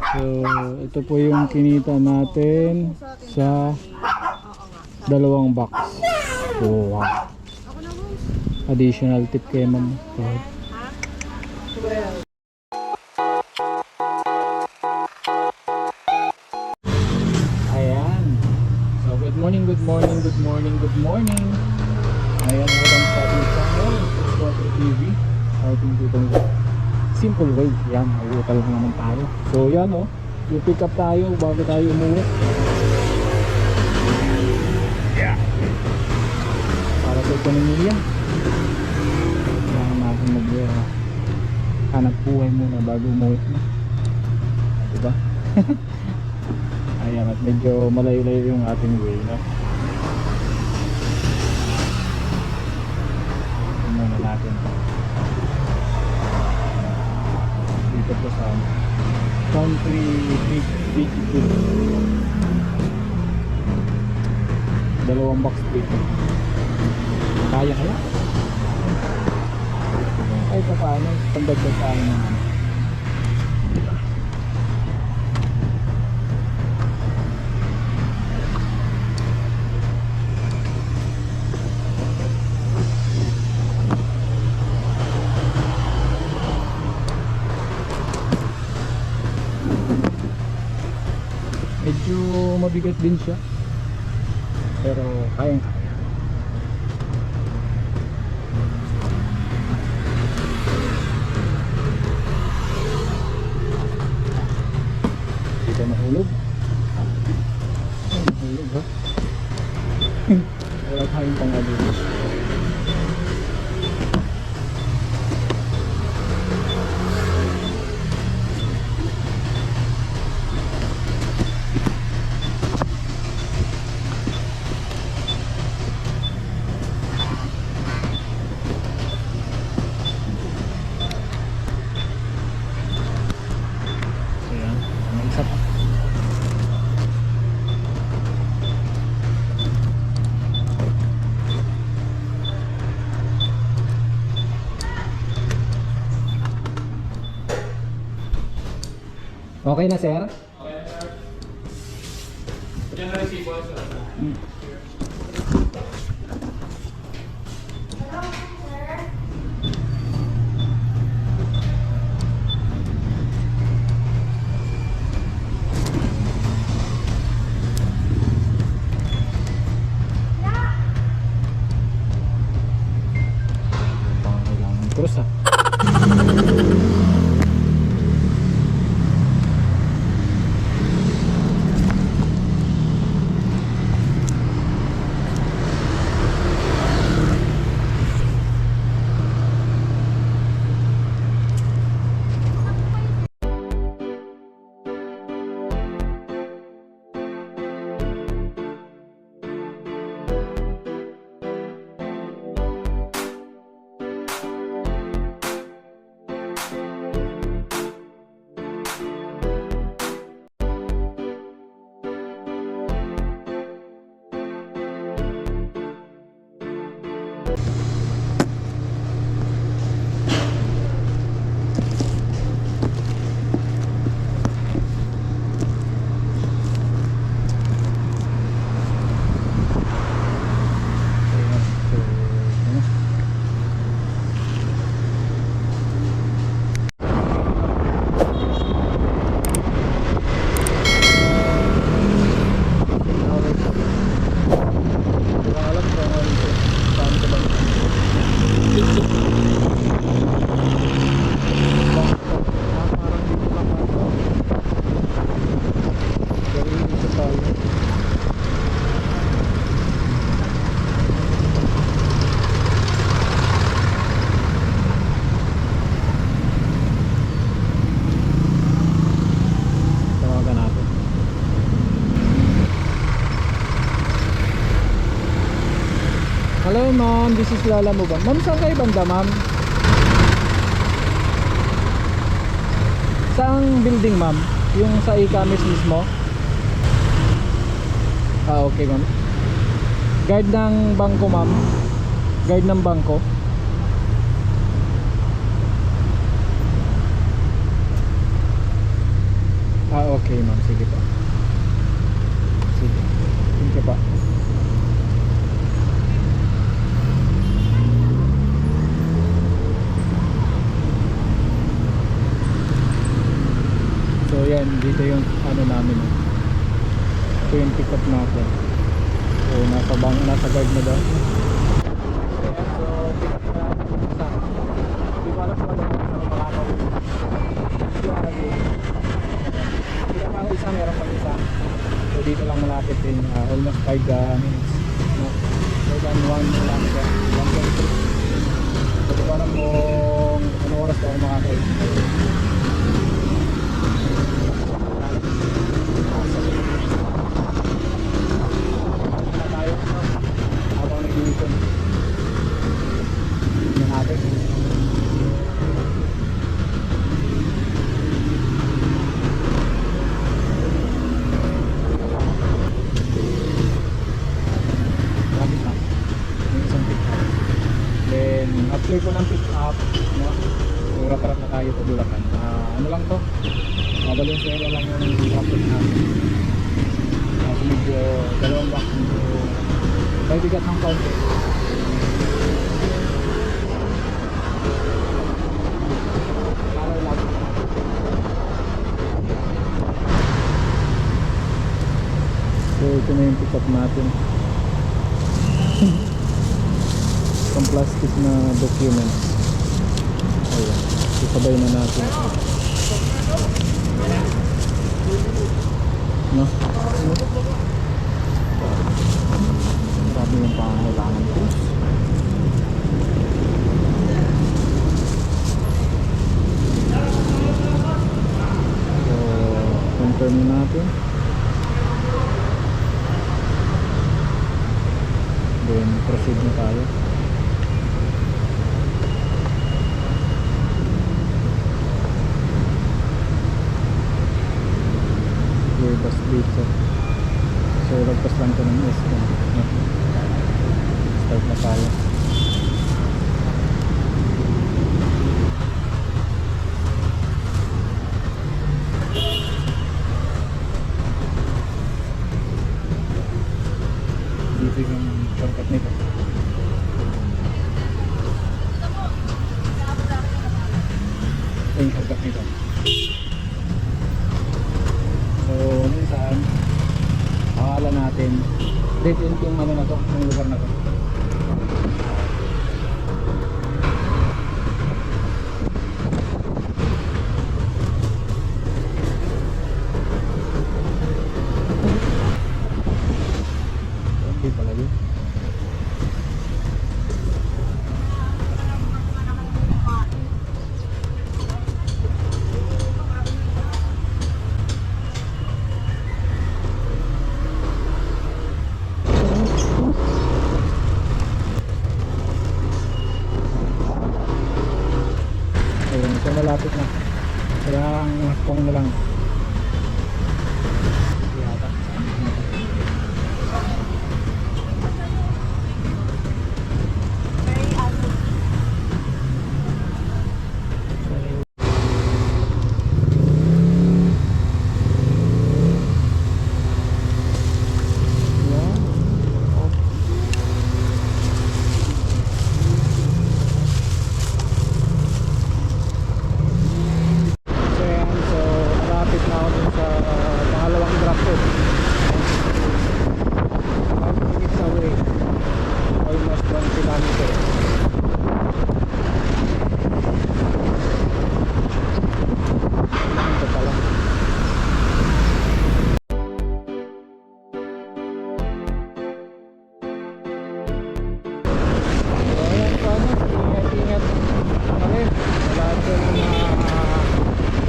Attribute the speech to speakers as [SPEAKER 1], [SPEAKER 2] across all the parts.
[SPEAKER 1] So, ito po yung kinita natin sa dalawang box. So, wow. Additional tip kay ma'am. So, ayan. So, good morning, good morning, good morning, good morning. Ayan, welcome sa ating channel, Water TV. Ating tutong simple way. Yan, uutal lang naman tayo. So, yan o. Yung pick up tayo bago tayo umuwi. Yeah. Para sa ekonomiya. Kailangan natin hanap buhay muna bago umuwi. Diba? Ayan, at medyo malayo-layo yung ating way, no? Muna natin dito po sa Country Big dalawang box dito. Kaya kaya? Ay pa paano? Pandagdag tayo naman. Medyo mabigat din siya, pero kayang-kaya. Dito mahulog. Ay, mahulog ha. Wala tayong pang-alis. Okay na, sir?
[SPEAKER 2] Okay na, sir. Diyan na resibo, sir.
[SPEAKER 1] Pangailangan krus ha. Hello ma'am, this is Lala mo ba? Ma'am, saan kayo banda ma'am? Saang building ma'am? Yung sa e-commerce mismo? Ah, okay ma'am. Guard ng bangko ma'am. Guard ng bangko. Ah, Okay ma'am, sige po. Sige. Thank you po. So yan, dito yung ano namin. Ito yung pick up natin. So nasa guard na daw. Ayan, so pick up na isa. Hindi ko alam kung ano yung makakaw. Hindi ko alam yun. Pick up ako isa, meron pang isa. So dito lang malapit din, almost 5 minutes. No? More than 1 lang siya. 1.3. So di ko alam kung ano oras ako makakaw. Habang nag-iikon yan natin. Lapit na yung isang pick up, then after ko ng pick up, no? So rat-rat na tayo sa Bulacan. Ano lang to, Valenzuela lang yung traffic natin. So medyo dalawang box, medyo may bigat ng kaunti. Araw lang. So ito na yung pick up natin. Some plastic na documents. Ayan, isabay na natin. No? Sabi yung pangangailangan ko. So, confirm natin. Then, proceed na tayo. Bus dito. So lagpas lang ito ng SM. Start na tayo. Dito yung shortcut nito. Ito yung shortcut nito. So, minsan akala natin dead end yung ano na to, yung lugar na to. Okay pala yun. Ayun, ito malapit na. Kailangan kung na lang. Yata.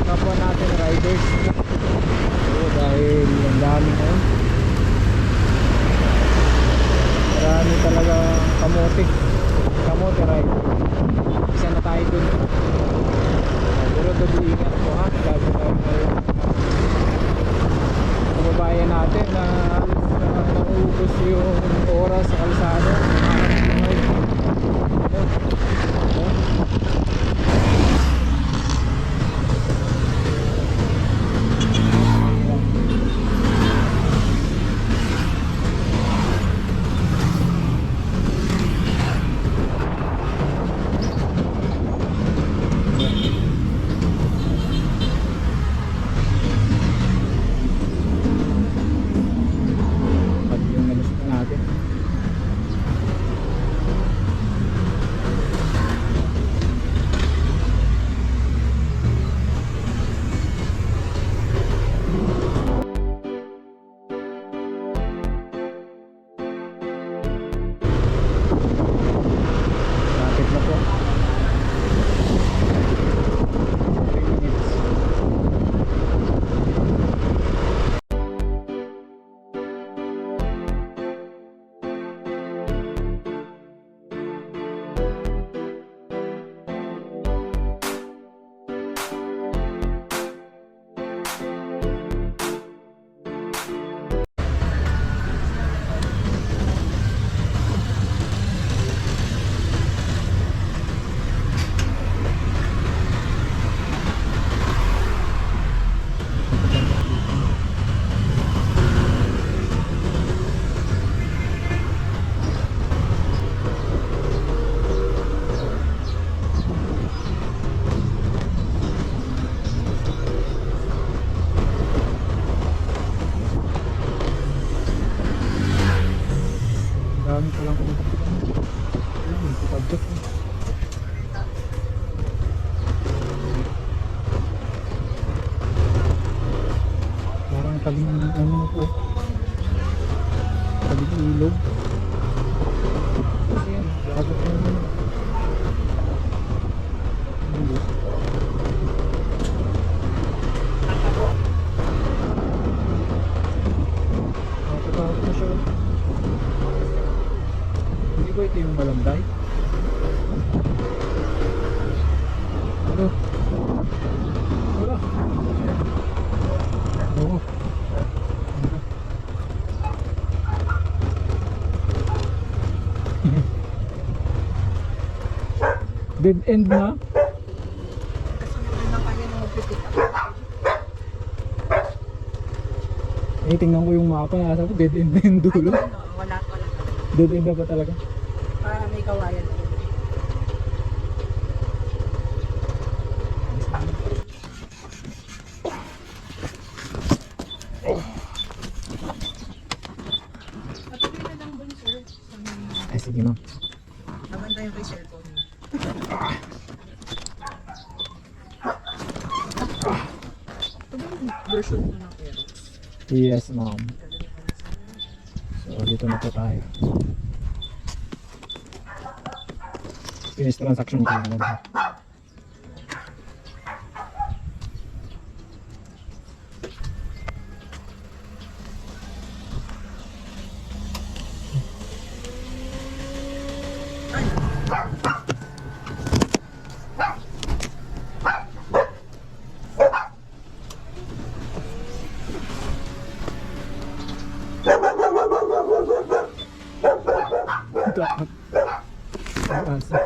[SPEAKER 1] kapwa natin riders. So, dahil ang daming Pagkat. Parang tabing ano po. Tabing ilog. Kasi yan, lagot na yun. Ilog. Nakatakot na siya. Hindi ba ito yung Malanday? Ano? Wala. Oo. Dead end na? Eh, tingnan ko yung mapa. Nasa ko, dead end na yung dulo.
[SPEAKER 3] Wala.
[SPEAKER 1] Dead end na ba talaga?
[SPEAKER 3] Para may kawayan. Patuloy na lang dun, sir.
[SPEAKER 1] Ay, sige ma'am.
[SPEAKER 3] Nabanda yung kay cellphone mo. Ito ba yung version mo ng Aero?
[SPEAKER 1] Yes ma'am. So, dito na po tayo. Finish transaction ko na. Dapat. Asa.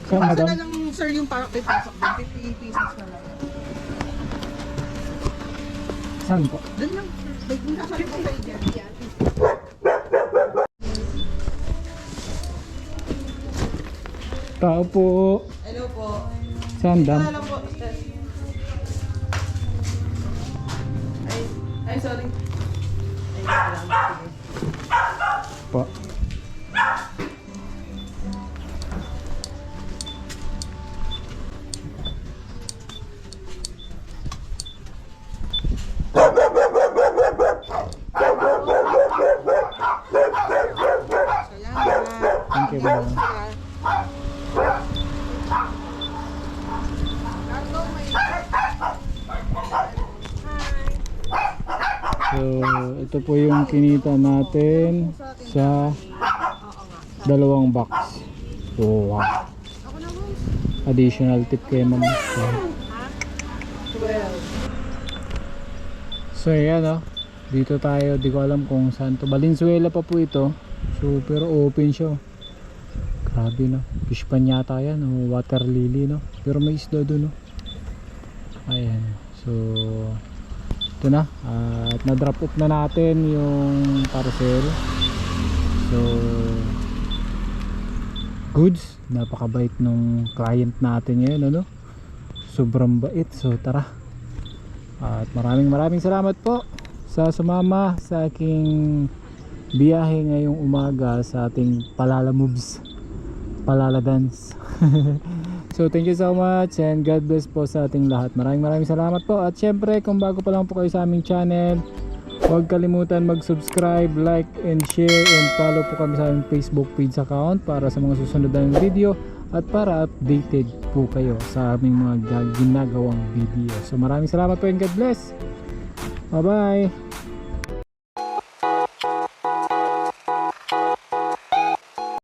[SPEAKER 1] Saan,
[SPEAKER 3] Basta
[SPEAKER 1] madam?
[SPEAKER 3] na lang, sir, yung parang ipasok doon. 50 pieces na lang.
[SPEAKER 1] Saan po?
[SPEAKER 3] Doon lang, sir. Like, nasa rin po kayo dyan.
[SPEAKER 1] Tao po.
[SPEAKER 3] Hello po.
[SPEAKER 1] Saan, dam?
[SPEAKER 3] Lang po, sir. Ay, sorry. Ay, salamat. Sige.
[SPEAKER 1] Po.
[SPEAKER 3] Salamat.
[SPEAKER 1] Thank you, ma'am. So, ito po yung kinita natin sa dalawang box. So, wow. Additional tip kay ma'am. So, ayan o. Dito tayo. Di ko alam kung saan to. Valenzuela pa po ito. So, pero open siya. Grabe no. Fish pan yata yan. O water lily no. Pero may isda doon no. Ayan. So, ito na. At na-drop off na natin yung parcel. So, goods. Napakabait nung client natin ngayon ano. Sobrang bait. So, tara. At maraming salamat po sa sumama sa aking biyahe ngayong umaga sa ating Palala Moves, Palala Dance. So thank you so much and God bless po sa ating lahat. Maraming salamat po. At syempre kung bago pa lang po kayo sa aming channel, huwag kalimutan mag-subscribe, like and share and follow po kami sa aming Facebook page account para sa mga susunod na video at para updated po kayo sa aming mga ginagawang video. So maraming salamat po and God bless. Bye bye.